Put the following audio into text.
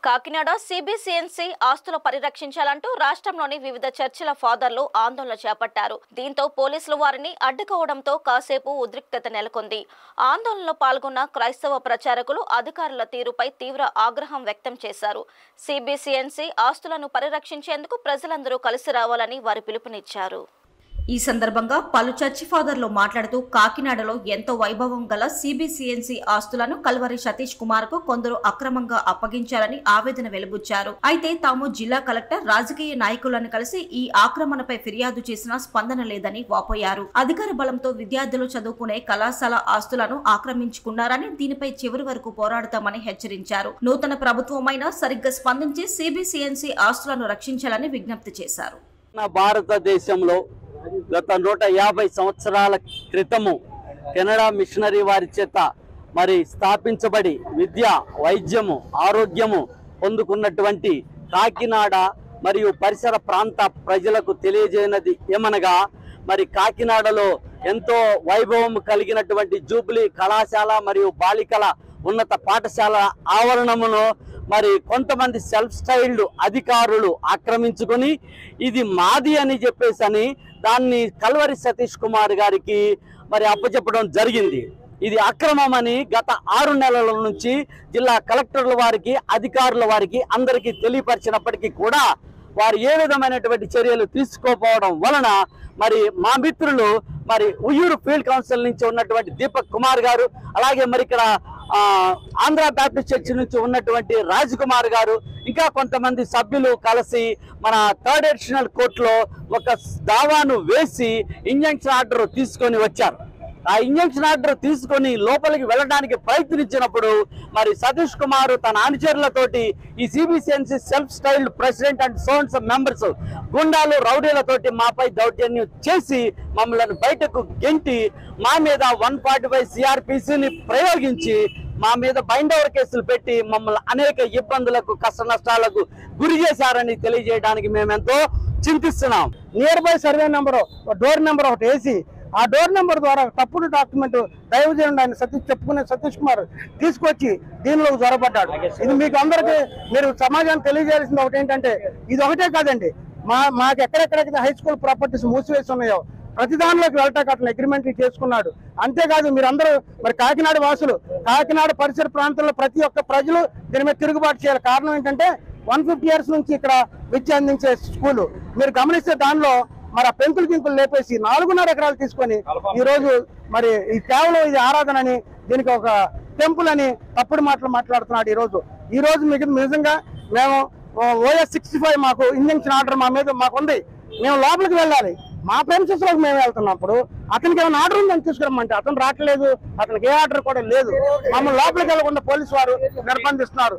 కాకినాడ సిబిసిఎన్సి ఆస్తుల పరిరక్షించాలంటూ రాష్ట్రంలోని వివిధ చర్చిల ఫాదర్లు ఆందోళన చేపట్టారు. దీంతో పోలీసులు వారిని అడ్డుకోవడంతో కాసేపు ఉద్రిక్తత నెలకొంది. ఆందోళనలో పాల్గొన్న క్రైస్తవ ప్రచారకులు అధికారుల తీరుపై తీవ్ర ఆగ్రహం వ్యక్తం చేశారు. సిబిసిఎన్సి ఆస్తులను పరిరక్షించేందుకు ప్రజలందరూ కలిసి రావాలని వారు పిలుపునిచ్చారు. ఈ సందర్భంగా పలు చర్చి ఫాదర్లు మాట్లాడుతూ కాకినాడలో ఎంతో వైభవం గల సిబిసిఎన్సి ఆస్తులను కల్వరి సతీష్ కుమార్ కు కొందరు అక్రమంగా అప్పగించారని ఆవేదన వెలుబుచ్చారు. అయితే తాము జిల్లా కలెక్టర్, రాజకీయ నాయకులను కలిసి ఈ ఆక్రమణపై ఫిర్యాదు చేసినా స్పందన లేదని వాపోయారు. అధికార బలంతో విద్యార్థులు చదువుకునే కళాశాల ఆస్తులను ఆక్రమించుకున్నారని, దీనిపై చివరి వరకు పోరాడతామని హెచ్చరించారు. నూతన ప్రభుత్వమైనా సరిగ్గా స్పందించి సిబిసిఎన్సి ఆస్తులను రక్షించాలని విజ్ఞప్తి చేశారు. భారతదేశంలో గత 150 సంవత్సరాల క్రితము కెనడా మిషనరీ వారి చేత మరి స్థాపించబడి విద్య, వైద్యము, ఆరోగ్యము పొందుకున్నటువంటి కాకినాడ మరియు పరిసర ప్రాంత ప్రజలకు తెలియజేయనది ఏమనగా, మరి కాకినాడలో ఎంతో వైభవం కలిగినటువంటి జూబ్లీ కళాశాల మరియు బాలికల ఉన్నత పాఠశాల ఆవరణమును మరి కొంతమంది సెల్ఫ్ స్టైల్డ్ అధికారులు ఆక్రమించుకొని ఇది మాది అని చెప్పేసి దాన్ని కల్వరి సతీష్ కుమార్ గారికి మరి అప్పచెప్పడం జరిగింది. ఇది అక్రమమని గత 6 నెలల నుంచి జిల్లా కలెక్టర్ల వారికి, అధికారుల వారికి అందరికీ తెలియపరిచినప్పటికీ కూడా వారు ఏ విధమైనటువంటి చర్యలు తీసుకోకపోవడం వలన మరి మా మిత్రులు మరి ఉయ్యూరు ఫీల్డ్ కౌన్సిల్ నుంచి ఉన్నటువంటి దీపక్ కుమార్ గారు, అలాగే మరి ఇక్కడ ఆంధ్ర బ్యాప్టిస్ట్ చర్చి నుంచి ఉన్నటువంటి రాజ్ కుమార్ గారు, ఇంకా కొంతమంది సభ్యులు కలిసి మన 3rd అడిషనల్ కోర్టులో ఒక దావాను వేసి ఇంజంక్షన్ ఆర్డర్ తీసుకొని వచ్చారు. ఆ ఇంజంక్షన్ ఆర్డర్ తీసుకొని లోపలికి వెళ్ళడానికి ప్రయత్నించినప్పుడు మరి సతీష్ కుమార్ తన అనుచరులతోటి ఈ CBCNC self styled president and sons members గుండాలు, రౌడీలతోటి మాపై దౌర్జన్యం చేసి మమ్మల్ని బయటకు గెంటి మా మీద 145 సిఆర్పిసిని ప్రయోగించి మా మీద బైండ్ ఓవర్ కేసులు పెట్టి మమ్మల్ని అనేక ఇబ్బందులకు, కష్ట నష్టాలకు గురి చేశారని తెలియజేయడానికి మేమెంతో చింతిస్తున్నాం. Nearby survey number, door number ఒకటి వేసి ఆ డోర్ నెంబర్ ద్వారా తప్పుడు డాక్యుమెంట్ దైవజనుడు ఆయన చెప్పుకునే సతీష్ కుమార్ తీసుకొచ్చి దీనిలో జ్వరపడ్డాడు. ఇది మీకు అందరికీ మీరు సమాజానికి తెలియజేయాల్సింది ఒకటి ఏంటంటే, ఇది ఒకటే కాదండి, మాకు ఎక్కడెక్కడైతే హై స్కూల్ ప్రాపర్టీస్ మూసివేసి ఉన్నాయో ప్రతి దానిలోకి వెళ్ళటానికి అట్లా అగ్రిమెంట్లు చేసుకున్నాడు. అంతేకాదు మీరందరూ మరి కాకినాడ వాసులు, కాకినాడ పరిసర ప్రాంతంలో ప్రతి ఒక్క ప్రజలు దీని మీద తిరుగుబాటు చేయాలి. కారణం ఏంటంటే 150 ఇయర్స్ నుంచి ఇక్కడ విద్య అందించే స్కూలు. మీరు గమనిస్తే దానిలో మరి ఆ పెంకులు గింకులు లేపేసి 4.5 ఎకరాలు తీసుకొని ఈ రోజు మరి ఈ కేవలం ఇది ఆరాధన అని, దీనికి ఒక టెంపుల్ అని తప్పుడు మాటలు మాట్లాడుతున్నాడు. ఈ రోజు మీకు నిజంగా మేము OS 65 మాకు ఇంజంక్షన్ ఆర్డర్ మా మీద మాకుంది. మేము లోపలికి వెళ్ళాలి, మా ప్రెమిసెస్ లోకి మేము వెళ్తున్నప్పుడు అతనికి ఏమైనా ఆర్డర్ ఉందని తీసుకురమ్మంటే అతను రావట్లేదు, అతనికి ఏ ఆర్డర్ కూడా లేదు. మమ్మల్ని లోపలికి వెళ్ళకుండా పోలీసు వారు నిర్బంధిస్తున్నారు.